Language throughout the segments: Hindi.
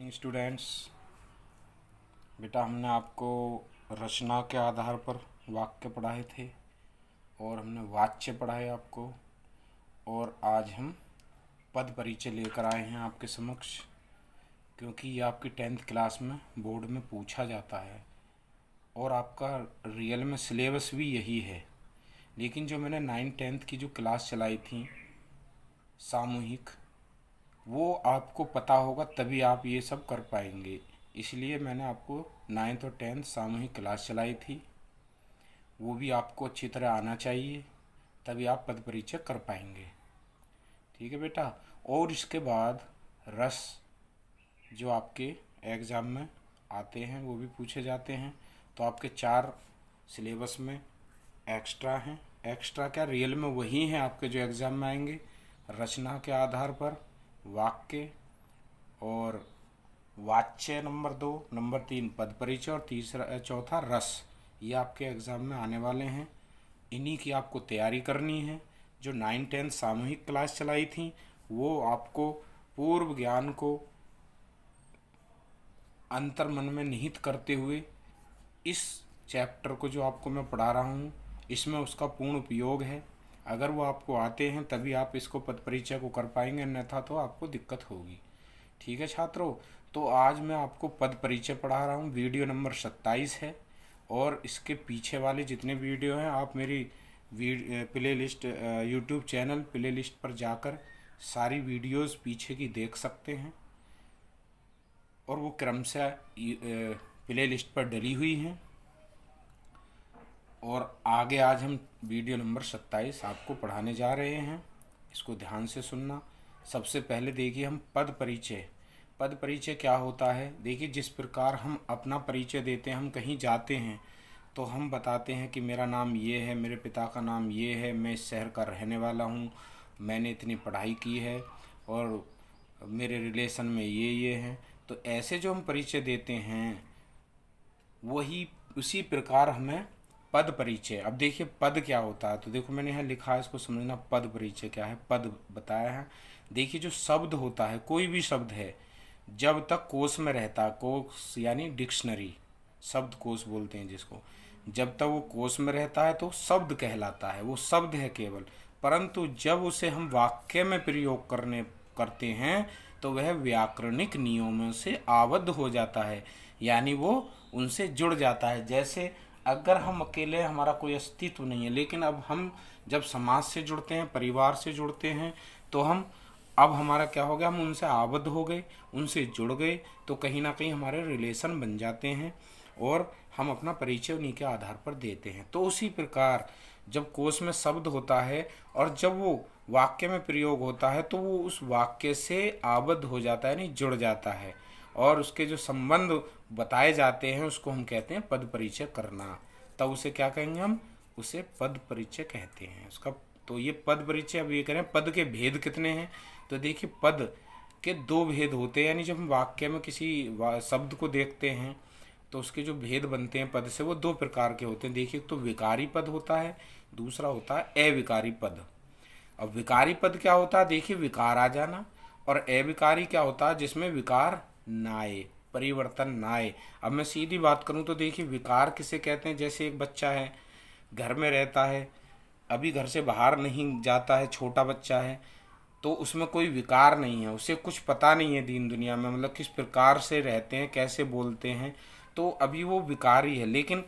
Morning students. बेटा हमने आपको रचना के आधार पर वाक्य पढ़ाए थे और हमने वाच्य पढ़ाए आपको, और आज हम पद परिचय लेकर आए हैं आपके समक्ष, क्योंकि ये आपकी 10th क्लास में बोर्ड में पूछा जाता है और आपका रियल में सिलेबस भी यही है। लेकिन जो मैंने 9th-10th की जो क्लास चलाई थी सामूहिक, वो आपको पता होगा तभी आप ये सब कर पाएंगे। इसलिए मैंने आपको 9th और 10th सामूहिक क्लास चलाई थी, वो भी आपको अच्छी तरह आना चाहिए, तभी आप पद परिचय कर पाएंगे। ठीक है बेटा। और इसके बाद रस जो आपके एग्ज़ाम में आते हैं वो भी पूछे जाते हैं, तो आपके 4 सिलेबस में एक्स्ट्रा हैं। एक्स्ट्रा क्या, रियल में वही हैं आपके जो एग्ज़ाम में आएंगे। रचना के आधार पर वाक्य, और वाच्य नंबर 2, नंबर 3 पद परिचय, और चौथा रस, ये आपके एग्ज़ाम में आने वाले हैं। इन्हीं की आपको तैयारी करनी है। जो 9-10 सामूहिक क्लास चलाई थी वो आपको पूर्व ज्ञान को अंतर मन में निहित करते हुए इस चैप्टर को जो आपको मैं पढ़ा रहा हूँ इसमें उसका पूर्ण उपयोग है। अगर वो आपको आते हैं तभी आप इसको पद परिचय को कर पाएंगे, अन्यथा तो आपको दिक्कत होगी। ठीक है छात्रों। तो आज मैं आपको पद परिचय पढ़ा रहा हूँ। वीडियो नंबर 27 है, और इसके पीछे वाले जितने वीडियो हैं आप मेरी play list YouTube channel play list पर जाकर सारी वीडियोस पीछे की देख सकते हैं, और वो क्रमशः प्ले लिस्ट पर डली हुई हैं। और आगे आज हम वीडियो नंबर 27 आपको पढ़ाने जा रहे हैं, इसको ध्यान से सुनना। सबसे पहले देखिए हम पद परिचय। पद परिचय क्या होता है? देखिए, जिस प्रकार हम अपना परिचय देते हैं, हम कहीं जाते हैं तो हम बताते हैं कि मेरा नाम ये है, मेरे पिता का नाम ये है, मैं इस शहर का रहने वाला हूँ, मैंने इतनी पढ़ाई की है, और मेरे रिलेशन में ये हैं। तो ऐसे जो हम परिचय देते हैं वही उसी प्रकार हमें पद परिचय। अब देखिए पद क्या होता है, तो देखो मैंने यहाँ लिखा है, इसको समझना। पद परिचय क्या है, पद बताया है। देखिए जो शब्द होता है, कोई भी शब्द है, जब तक कोश में रहता है, कोश यानी डिक्शनरी, शब्द कोश बोलते हैं जिसको, जब तक वो कोश में रहता है तो शब्द कहलाता है, वो शब्द है केवल। परंतु जब उसे हम वाक्य में प्रयोग करते हैं तो वह व्याकरणिक नियमों से आबद्ध हो जाता है, यानी वो उनसे जुड़ जाता है। जैसे अगर हम अकेले, हमारा कोई अस्तित्व नहीं है, लेकिन अब हम जब समाज से जुड़ते हैं, परिवार से जुड़ते हैं, तो अब हमारा क्या हो गया, हम उनसे आबद्ध हो गए, उनसे जुड़ गए, तो कहीं ना कहीं हमारे रिलेशन बन जाते हैं और हम अपना परिचय उन्हीं के आधार पर देते हैं। तो उसी प्रकार जब कोश में शब्द होता है और जब वो वाक्य में प्रयोग होता है तो वो उस वाक्य से आबद्ध हो जाता है, यानी जुड़ जाता है, और उसके जो संबंध बताए जाते हैं उसको हम कहते हैं पद परिचय करना। तब उसे क्या कहेंगे, हम उसे पद परिचय कहते हैं उसका। तो ये पद परिचय। अब ये करें पद के भेद कितने हैं, तो देखिए पद के 2 भेद होते हैं, यानी जब हम वाक्य में किसी शब्द को देखते हैं तो उसके जो भेद बनते हैं पद से, वो 2 प्रकार के होते हैं। देखिए, तो विकारी पद होता है, दूसरा होता है अविकारी पद। अब विकारी पद क्या होता है, देखिए विकार आ जाना, और अविकारी क्या होता है, जिसमें विकार ना आए, परिवर्तन ना आए। अब मैं सीधी बात करूं तो देखिए विकार किसे कहते हैं। जैसे एक बच्चा है, घर में रहता है, अभी घर से बाहर नहीं जाता है, छोटा बच्चा है, तो उसमें कोई विकार नहीं है, उसे कुछ पता नहीं है दीन दुनिया में, मतलब किस प्रकार से रहते हैं, कैसे बोलते हैं, तो अभी वो विकारी है। लेकिन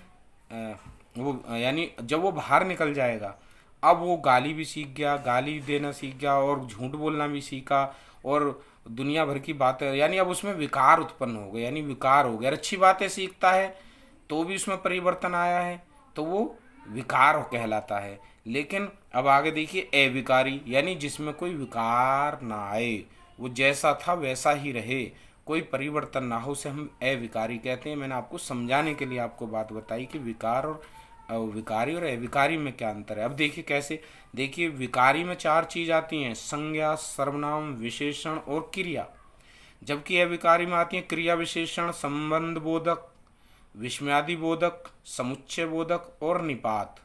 वो यानी जब वो बाहर निकल जाएगा, अब वो गाली भी सीख गया, गाली देना सीख गया, और झूठ बोलना भी सीखा, और दुनिया भर की बातें, यानी अब उसमें विकार उत्पन्न हो गए, यानी विकार हो गया। अच्छी बातें सीखता है तो भी उसमें परिवर्तन आया है, तो वो विकार कहलाता है। लेकिन अब आगे देखिए अविकारी, यानी जिसमें कोई विकार ना आए, वो जैसा था वैसा ही रहे, कोई परिवर्तन ना हो, उसे हम अविकारी कहते हैं। मैंने आपको समझाने के लिए आपको बात बताई कि विकार और विकारी और अविकारी में क्या अंतर है। अब देखिए कैसे, देखिए विकारी में 4 चीज आती हैं, संज्ञा, सर्वनाम, विशेषण और क्रिया, जबकि अविकारी में आती है क्रिया, विशेषण, संबंध बोधक, विस्मयादि बोधक, समुच्चय बोधक और निपात,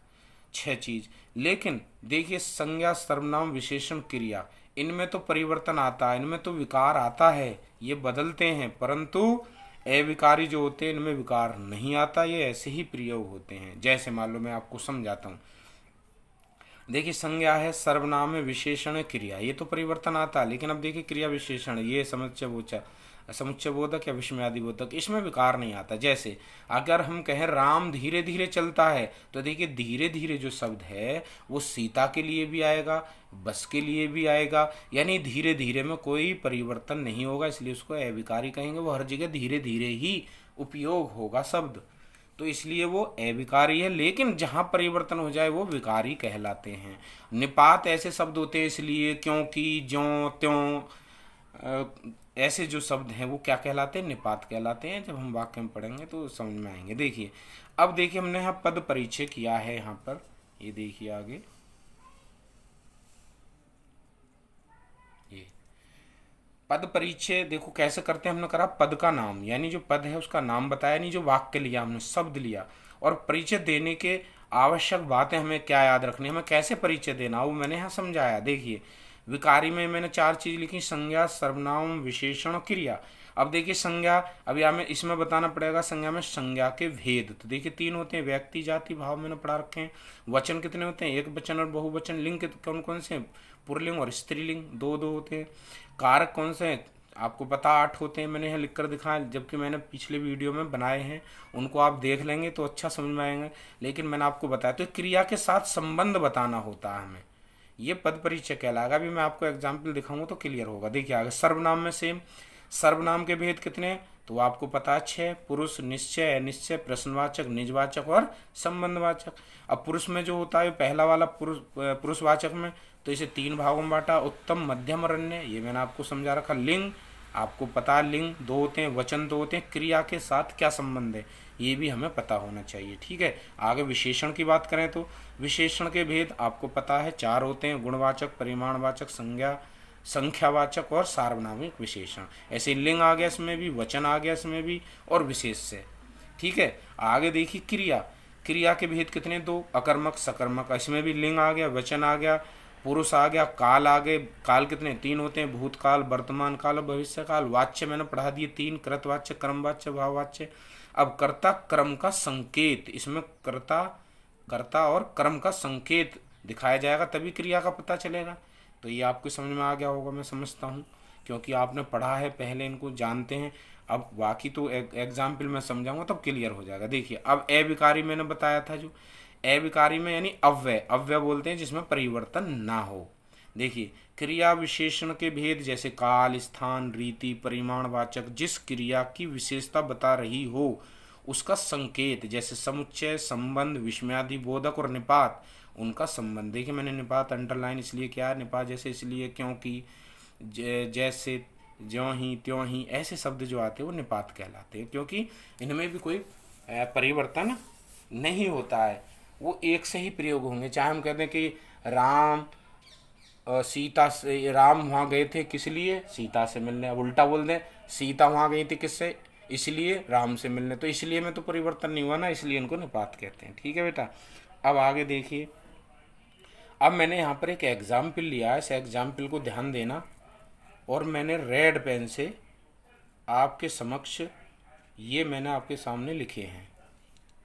6 चीज। लेकिन देखिए संज्ञा, सर्वनाम, विशेषण, क्रिया, इनमें तो परिवर्तन आता है, इनमें तो विकार आता है, ये बदलते हैं, परंतु अविकारी जो होते हैं इनमें विकार नहीं आता, ये ऐसे ही प्रयोग होते हैं। जैसे मान लो मैं आपको समझाता हूँ। देखिए संज्ञा है, सर्वनाम है, विशेषण है, क्रिया, ये तो परिवर्तन आता है। लेकिन अब देखिए क्रिया विशेषण, ये समुच्चय बोधक या विस्मयादि बोधक, इसमें विकार नहीं आता। जैसे अगर हम कहें राम धीरे धीरे चलता है, तो देखिए धीरे धीरे जो शब्द है वो सीता के लिए भी आएगा, बस के लिए भी आएगा, यानी धीरे धीरे में कोई परिवर्तन नहीं होगा, इसलिए उसको अविकारी कहेंगे। वो हर जगह धीरे धीरे ही उपयोग होगा शब्द, तो इसलिए वो अविकारी है। लेकिन जहाँ परिवर्तन हो जाए वो विकारी कहलाते हैं। निपात ऐसे शब्द होते हैं, इसलिए, क्योंकि, ज्यों त्यों, ऐसे जो शब्द हैं वो क्या कहलाते हैं? निपात कहलाते हैं। जब हम वाक्य में पढ़ेंगे तो समझ में आएंगे। देखिए अब देखिए हमने यहाँ पद परिचय किया है, यहाँ पर ये देखिए आगे ये पद परिचय देखो कैसे करते हैं। हमने करा पद का नाम, यानी जो पद है उसका नाम बताया, नहीं जो वाक्य लिया हमने, शब्द लिया। और परिचय देने के आवश्यक बातें हमें क्या याद रखनी है, हमें कैसे परिचय देना, वो मैंने यहाँ समझाया। देखिए विकारी में मैंने 4 चीज लिखी, संज्ञा, सर्वनाम, विशेषण, क्रिया। अब देखिए संज्ञा, अब यहाँ में इसमें बताना पड़ेगा संज्ञा में संज्ञा के भेद। तो देखिए 3 होते हैं, व्यक्ति, जाति, भाव मैंने पढ़ा रखे हैं। वचन कितने होते हैं? एक वचन और बहुवचन। लिंग कौन कौन से? पुल्लिंग और स्त्रीलिंग 2 होते हैं। कारक कौन से हैं? आपको पता 8 होते हैं, मैंने यहाँ लिख कर दिखाया, जबकि मैंने पिछले वीडियो में बनाए हैं, उनको आप देख लेंगे तो अच्छा समझ में आएंगे। लेकिन मैंने आपको बताया, तो क्रिया के साथ संबंध बताना होता है हमें, ये पद परिचय कहलाएगा। अभी मैं आपको एग्जाम्पल दिखाऊंगा तो क्लियर होगा। देखिए आगे सर्वनाम में सेम, सर्वनाम के भेद कितने हैं तो आपको पता है 6, पुरुष, निश्चय, अनिश्चय, प्रश्नवाचक, निजवाचक और संबंधवाचक। अब पुरुष में जो होता है पहला वाला पुरुषवाचक में, तो इसे 3 भागों में बांटा, उत्तम, मध्यम और अन्य, ये मैंने आपको समझा रखा। लिंग आपको पता है, लिंग 2 होते हैं, वचन 2 होते हैं, क्रिया के साथ क्या संबंध है ये भी हमें पता होना चाहिए। ठीक है, आगे विशेषण की बात करें तो विशेषण के भेद आपको पता है 4 होते हैं, गुणवाचक, परिमाणवाचक, संख्यावाचक और सार्वनामिक विशेषण। ऐसे लिंग आ गया इसमें भी, वचन आ गया इसमें भी, और विशेष से। ठीक है, आगे देखिए क्रिया, क्रिया के भेद कितने? 2, अकर्मक, सकर्मक, इसमें भी लिंग आ गया, वचन आ गया, पुरुष आ गया, काल आ गए, काल कितने? 3 होते हैं, भूतकाल, वर्तमान काल और भविष्य काल। वाच्य मैंने पढ़ा दिए 3, कृतवाच्य, क्रमवाच्य, भाववाच्य। अब कर्ता क्रम का संकेत, इसमें कर्ता और क्रम का संकेत दिखाया जाएगा, तभी क्रिया का पता चलेगा। तो ये आपको समझ में आ गया होगा, मैं समझता हूँ, क्योंकि आपने पढ़ा है पहले, इनको जानते हैं। अब बाकी तो एग्जाम्पल में समझाऊंगा तब क्लियर हो जाएगा। देखिए अब अविकारी मैंने बताया था, जो अविकारी में यानी अव्यय बोलते हैं जिसमें परिवर्तन ना हो। देखिए क्रिया विशेषण के भेद, जैसे काल, स्थान, रीति, परिमाणवाचक, जिस क्रिया की विशेषता बता रही हो उसका संकेत, जैसे समुच्चय, संबंध, विस्मयादि बोधक और निपात, उनका संबंध। देखिए मैंने निपात अंडरलाइन इसलिए किया है, निपात जैसे इसलिए क्योंकि, जैसे, ज्यों ही, त्यों ही, ऐसे शब्द जो आते हैं वो निपात कहलाते हैं, क्योंकि इनमें भी कोई परिवर्तन नहीं होता है, वो एक से ही प्रयोग होंगे। चाहे हम कहते हैं कि राम सीता से, राम वहाँ गए थे किस लिए? सीता से मिलने। अब उल्टा बोल दें, सीता वहाँ गई थी किससे? इसलिए राम से मिलने। तो इसलिए में तो परिवर्तन नहीं हुआ ना, इसलिए इनको निपात कहते हैं। ठीक है बेटा, अब आगे देखिए। अब मैंने यहाँ पर एक एग्जाम्पल लिया है, इस एग्जाम्पल को ध्यान देना, और मैंने रेड पेन से आपके समक्ष ये मैंने आपके सामने लिखे हैं।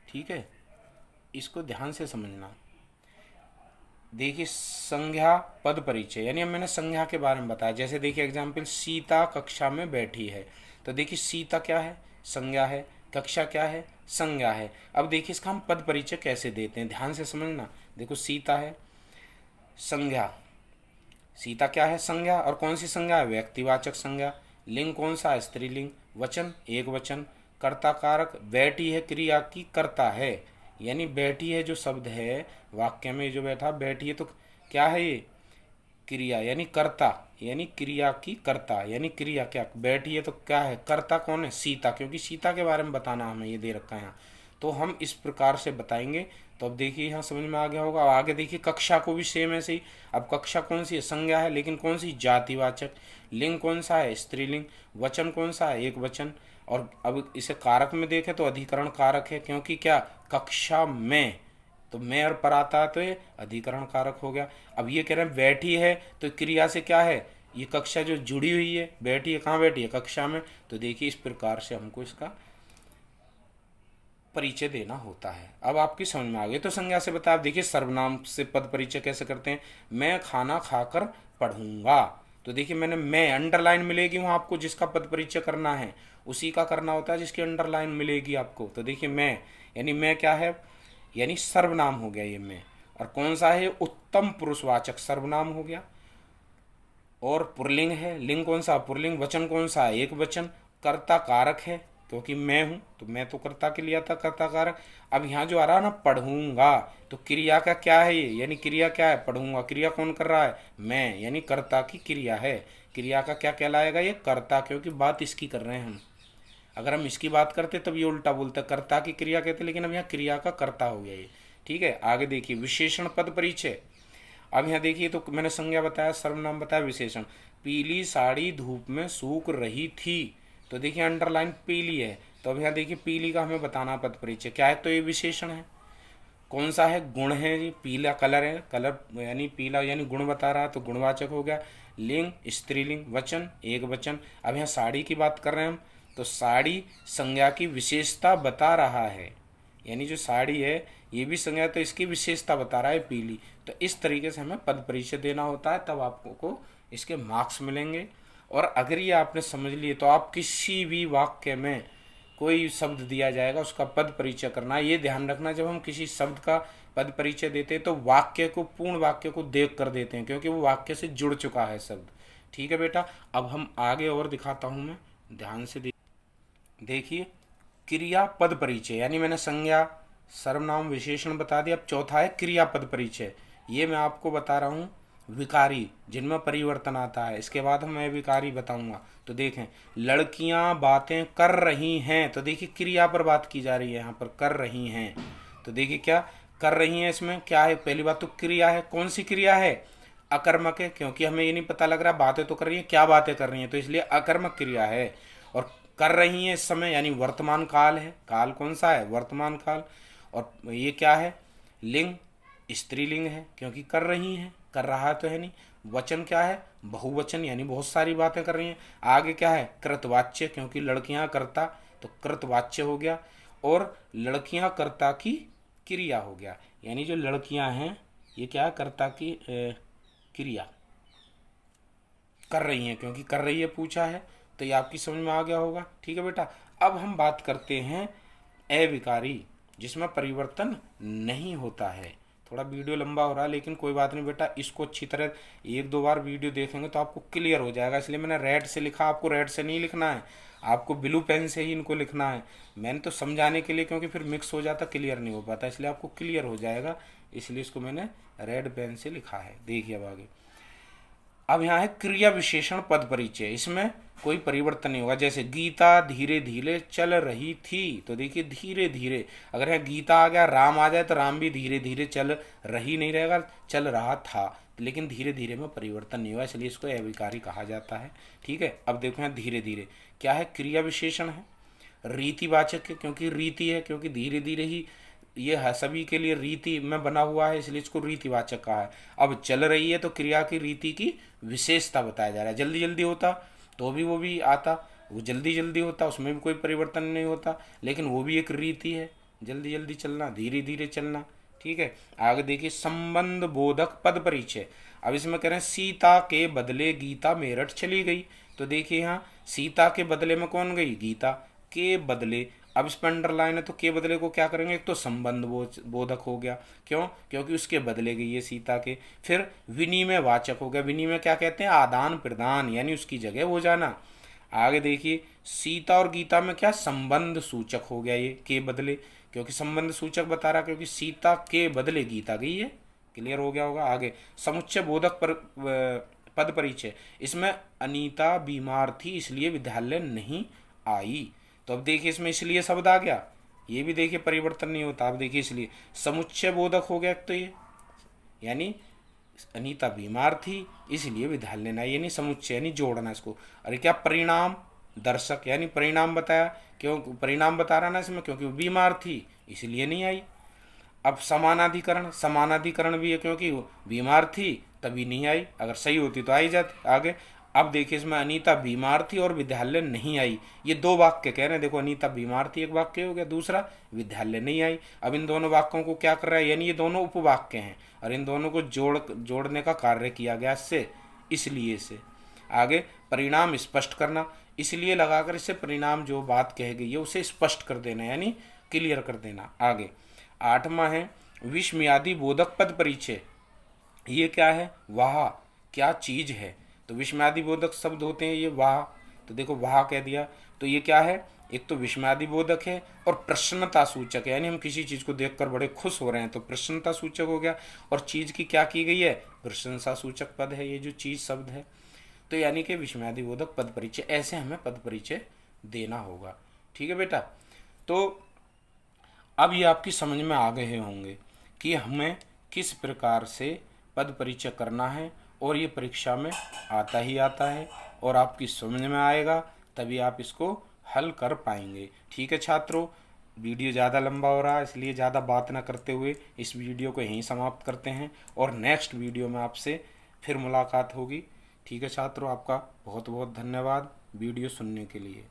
ठीक है, इसको ध्यान से समझना। देखिए संज्ञा पद परिचय, यानी अब मैंने संज्ञा के बारे में बताया। जैसे देखिए एग्जाम्पल, सीता कक्षा में बैठी है, तो देखिए सीता क्या है? संज्ञा है। कक्षा क्या है? संज्ञा है। अब देखिए इसका हम पद परिचय कैसे देते हैं, ध्यान से समझना। देखो सीता है, संज्ञा, सीता क्या है? संज्ञा। और कौन सी संज्ञा है? व्यक्तिवाचक संज्ञा। लिंग कौन सा है? स्त्रीलिंग। वचन एक वचन। कर्ता कारक, बैठी है क्रिया की कर्ता है, यानी बैठी है जो शब्द है वाक्य में जो बैठा बैठी है, तो क्या है ये? क्रिया, यानी कर्ता, यानी क्रिया की कर्ता, यानी क्रिया क्या? बैठी है तो क्या है? कर्ता कौन है? सीता, क्योंकि सीता के बारे में बताना हमें ये दे रखा है यहाँ, तो हम इस प्रकार से बताएंगे। तो अब देखिए यहाँ समझ में आ गया होगा। अब आगे देखिए कक्षा को भी सेम ऐसे ही। अब कक्षा कौन सी है? संज्ञा है, लेकिन कौन सी? जातिवाचक। लिंग कौन सा है? स्त्रीलिंग। वचन कौन सा है? एक वचन। और अब इसे कारक में देखें तो अधिकरण कारक है, क्योंकि क्या? कक्षा में तो मैं और पर आता है तो ये अधिकरण कारक हो गया। अब ये कह रहे हैं बैठी है, तो क्रिया से क्या है, ये कक्षा जो जुड़ी हुई है, बैठी है, कहाँ बैठी है, कक्षा में। तो देखिए इस प्रकार से हमको इसका परिचय देना होता है। अब आपकी समझ में आ गई। तो संज्ञा से बता, आप देखिए सर्वनाम से पद परिचय कैसे करते हैं। मैं खाना खाकर पढ़ूंगा, तो देखिए मैंने मैं अंडरलाइन मिलेगी वहाँ आपको, जिसका पद परिचय करना है उसी का करना होता है जिसकी अंडरलाइन मिलेगी आपको। तो देखिए मैं, यानी मैं क्या है, यानी सर्वनाम हो गया ये मैं। और कौन सा है, उत्तम पुरुषवाचक सर्वनाम हो गया। और पुरलिंग है, लिंग कौन सा, पुरलिंग। वचन कौन सा है, एक वचन। कर्ता कारक है, क्योंकि मैं हूं तो मैं तो कर्ता के लिए आता, कर्ता कारक। अब यहाँ जो आ रहा है ना पढ़ूंगा, तो क्रिया का क्या है ये, यानी क्रिया क्या है, पढ़ूंगा। क्रिया कौन कर रहा है, मैं, यानी कर्ता की क्रिया है। क्रिया का क्या कहलाएगा, ये कर्ता, क्योंकि बात इसकी कर रहे हैं हम। अगर हम इसकी बात करते तब ये उल्टा बोलते, कर्ता की क्रिया कहते, लेकिन अब यहाँ क्रिया का कर्ता हो गया ये। ठीक है, आगे देखिए विशेषण पद परिचय। अब यहाँ देखिए, तो मैंने संज्ञा बताया, सर्वनाम बताया, विशेषण। पीली साड़ी धूप में सूख रही थी, तो देखिए अंडरलाइन पीली है, तो अब यहाँ देखिए पीली का हमें बताना पद परिचय क्या है, तो ये विशेषण है। कौन सा है, गुण है जी, पीला कलर है, कलर यानी पीला यानी गुण बता रहा है, तो गुणवाचक हो गया। लिंग स्त्रीलिंग, वचन एक वचन। अब यहाँ साड़ी की बात कर रहे हैं हम, तो साड़ी संज्ञा की विशेषता बता रहा है, यानी जो साड़ी है ये भी संज्ञा, तो इसकी विशेषता बता रहा है पीली। तो इस तरीके से हमें पद परिचय देना होता है, तब आपको इसके मार्क्स मिलेंगे। और अगर ये आपने समझ लिए तो आप किसी भी वाक्य में कोई शब्द दिया जाएगा उसका पद परिचय करना। ये ध्यान रखना, जब हम किसी शब्द का पद परिचय देते हैं तो वाक्य को, पूर्ण वाक्य को देख कर देते हैं, क्योंकि वो वाक्य से जुड़ चुका है शब्द। ठीक है बेटा, अब हम आगे और दिखाता हूँ मैं, ध्यान से देखिए। क्रिया पद परिचय, यानी मैंने संज्ञा सर्वनाम विशेषण बता दिया। अब चौथा है क्रिया पद परिचय। ये मैं आपको बता रहा हूँ विकारी, जिनमें परिवर्तन आता है। इसके बाद मैं विकारी बताऊंगा। तो देखें, लड़कियां बातें कर रही हैं, तो देखिए क्रिया पर बात की जा रही है, यहाँ पर कर रही हैं। तो देखिए क्या कर रही हैं, इसमें क्या है, पहली बात तो क्रिया है। कौन सी क्रिया है, अकर्मक है, क्योंकि हमें ये नहीं पता लग रहा बातें तो कर रही हैं, क्या बातें कर रही हैं, तो इसलिए अकर्मक क्रिया है। और कर रही हैं इस समय, यानी वर्तमान काल है। काल कौन सा है, वर्तमान काल। और ये क्या है, लिंग स्त्रीलिंग है, क्योंकि कर रही हैं, कर रहा तो है नहीं। वचन क्या है, बहुवचन, यानी बहुत सारी बातें कर रही हैं। आगे क्या है, कृतवाच्य, क्योंकि लड़कियां करता, तो कृतवाच्य हो गया। और लड़कियां कर्ता की क्रिया हो गया, यानी जो लड़कियां हैं ये क्या है, कर्ता की क्रिया कर रही हैं, क्योंकि कर रही है पूछा है, तो ये आपकी समझ में आ गया होगा। ठीक है बेटा, अब हम बात करते हैं अविकारी, जिसमें परिवर्तन नहीं होता है। थोड़ा वीडियो लंबा हो रहा है, लेकिन कोई बात नहीं बेटा, इसको अच्छी तरह एक दो बार वीडियो देखेंगे तो आपको क्लियर हो जाएगा। इसलिए मैंने रेड से लिखा, आपको रेड से नहीं लिखना है, आपको ब्लू पेन से ही इनको लिखना है। मैंने तो समझाने के लिए, क्योंकि फिर मिक्स हो जाता, क्लियर नहीं हो पाता, इसलिए आपको क्लियर हो जाएगा, इसलिए इसको मैंने रेड पेन से लिखा है। देखिए अब आगे, अब यहाँ है क्रिया विशेषण पद परिचय। इसमें कोई परिवर्तन नहीं होगा। जैसे गीता धीरे धीरे चल रही थी, तो देखिए धीरे धीरे, अगर यहाँ गीता आ गया, राम आ जाए, तो राम भी धीरे धीरे चल रही नहीं रहेगा, चल रहा था, लेकिन धीरे धीरे में परिवर्तन नहीं हुआ, इसलिए इसको अविकारी कहा जाता है। ठीक है, अब देखो यहाँ धीरे धीरे क्या है, क्रिया विशेषण है, रीतिवाचक है, क्योंकि रीति है, क्योंकि धीरे धीरे ही ये है, सभी के लिए रीति में बना हुआ है, इसलिए इसको रीतिवाचक कहा है। अब चल रही है, तो क्रिया की रीति की विशेषता बताया जा रहा है। जल्दी जल्दी होता तो भी वो भी आता, वो जल्दी जल्दी होता, उसमें भी कोई परिवर्तन नहीं होता, लेकिन वो भी एक रीति है, जल्दी जल्दी चलना, धीरे धीरे चलना। ठीक है, आगे देखिए संबंध बोधक पद परिचय। अब इसमें कह रहे हैं सीता के बदले गीता मेरठ चली गई, तो देखिए यहाँ सीता के बदले में कौन गई, गीता के बदले। अब इस पर अंडरलाइन है, तो के बदले को क्या करेंगे, एक तो संबंध बोधक हो गया, क्यों, क्योंकि उसके बदले गई है सीता के। फिर विनिमय वाचक हो गया, विनिमय क्या कहते हैं, आदान प्रदान, यानी उसकी जगह हो जाना। आगे देखिए सीता और गीता में क्या, संबंध सूचक हो गया ये के बदले, क्योंकि संबंध सूचक बता रहा, क्योंकि सीता के बदले गीता गई है। क्लियर हो गया होगा। आगे समुच्चय बोधक पद परिचय। इसमें अनीता बीमार थी इसलिए विद्यालय नहीं आई, तो अब देखिए इसमें इसलिए शब्द आ गया, ये भी देखिए परिवर्तन नहीं होता। अब देखिए इसलिए समुच्चय बोधक हो गया, तो ये यानी अनीता बीमार थी इसलिए विद्यालय नहीं, यानी समुच्चय, यानी जोड़ना इसको। अरे क्या परिणाम दर्शक, यानी परिणाम बताया, क्यों परिणाम बता रहा ना इसमें, क्योंकि वो बीमार थी इसलिए नहीं आई। अब समानाधिकरण, समानाधिकरण भी है क्योंकि वो बीमार थी तभी नहीं आई, अगर सही होती तो आई जाती। आगे अब देखिए इसमें अनीता बीमार थी और विद्यालय नहीं आई, ये दो वाक्य कह रहे हैं। देखो अनीता बीमार थी एक वाक्य हो गया, दूसरा विद्यालय नहीं आई। अब इन दोनों वाक्यों को क्या कर रहा है, यानी ये दोनों उपवाक्य हैं और इन दोनों को जोड़ने का कार्य किया गया इससे, इसलिए से। आगे परिणाम स्पष्ट करना, इसलिए लगाकर इससे परिणाम जो बात कह गई है उसे स्पष्ट कर देना, यानी क्लियर कर देना। आगे 8वां है विस्मयादि बोधक पद परिचय। ये क्या है, वाह क्या चीज है, तो विस्मयादि बोधक शब्द होते हैं ये वाह, तो देखो वाह कह दिया, तो ये क्या है, एक तो विस्मयादि बोधक है और प्रसन्नता सूचक है, यानी हम किसी चीज को देखकर बड़े खुश हो रहे हैं तो प्रसन्नता सूचक हो गया। और चीज की क्या की गई है, प्रशंसा सूचक पद है ये जो चीज शब्द है, तो यानी कि विस्मयादि बोधक पद परिचय, ऐसे हमें पद परिचय देना होगा। ठीक है बेटा, तो अब ये आपकी समझ में आ गए होंगे कि हमें किस प्रकार से पद परिचय करना है, और ये परीक्षा में आता ही आता है और आपकी समझ में आएगा तभी आप इसको हल कर पाएंगे। ठीक है छात्रों, वीडियो ज़्यादा लंबा हो रहा है इसलिए ज़्यादा बात ना करते हुए इस वीडियो को यहीं समाप्त करते हैं और नेक्स्ट वीडियो में आपसे फिर मुलाकात होगी। ठीक है छात्रों, आपका बहुत बहुत धन्यवाद वीडियो सुनने के लिए।